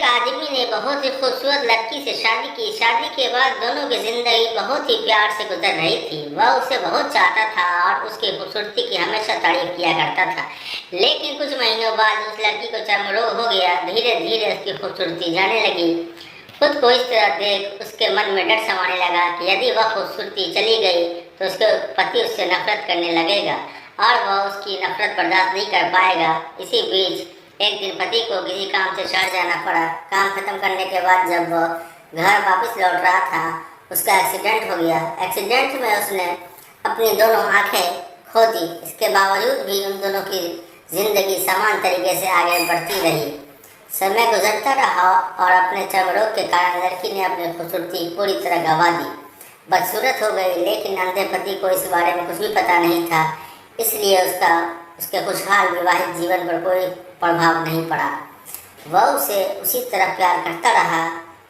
आदमी ने बहुत ही खूबसूरत लड़की से शादी की। शादी के बाद दोनों की जिंदगी बहुत ही प्यार से गुजर रही थी। वह उसे बहुत चाहता था और उसकी खूबसूरती की हमेशा तारीफ किया करता था। लेकिन कुछ महीनों बाद उस लड़की को चर्म रोग हो गया। धीरे धीरे उसकी खूबसूरती जाने लगी। खुद को इस तरह देख उसके मन में डर समाने लगा कि यदि वह खूबसूरती चली गई तो उसके पति उससे नफरत करने लगेगा और वह उसकी नफरत बर्दाश्त नहीं कर पाएगा। इसी बीच एक दिन पति को किसी काम से शहर जाना पड़ा। काम खत्म करने के बाद जब वह घर वापस लौट रहा था, उसका एक्सीडेंट हो गया। एक्सीडेंट में उसने अपनी दोनों आंखें खो दी। इसके बावजूद भी उन दोनों की जिंदगी समान तरीके से आगे बढ़ती रही। समय गुजरता रहा और अपने चर्म रोग के कारण लड़की ने अपनी खूबसूरती पूरी तरह गंवा दी। बदसूरत हो गई, लेकिन अंधे पति को इस बारे में कुछ भी पता नहीं था। इसलिए उसके खुशहाल विवाहित जीवन पर कोई प्रभाव नहीं पड़ा। वह उसे उसी तरह प्यार करता रहा।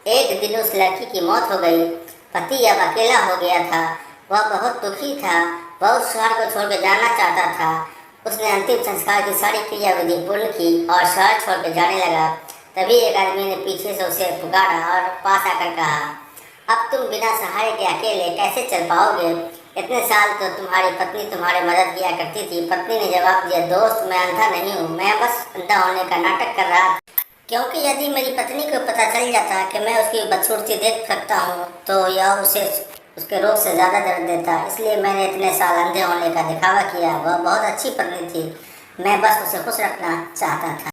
एक दिन उस लड़की की मौत हो गई। पति अब अकेला हो गया था। वह बहुत दुखी था। वह उस शहर को छोड़कर जाना चाहता था। उसने अंतिम संस्कार की सारी क्रियाविधि पूर्ण की और शहर छोड़कर जाने लगा। तभी एक आदमी ने पीछे से उसे पुकारा और पास आकर कहा, अब तुम बिना सहारे के अकेले कैसे चल पाओगे? इतने साल तो तुम्हारी पत्नी तुम्हारी मदद किया करती थी। पत्नी ने जवाब दिया, दोस्त मैं अंधा नहीं हूँ, मैं बस अंधा होने का नाटक कर रहा था। क्योंकि यदि मेरी पत्नी को पता चल जाता कि मैं उसकी बदसूरती देख सकता हूँ तो यह उसे उसके रोग से ज़्यादा दर्द देता। इसलिए मैंने इतने साल अंधे होने का दिखावा किया। वह बहुत अच्छी पत्नी थी, मैं बस उसे खुश रखना चाहता था।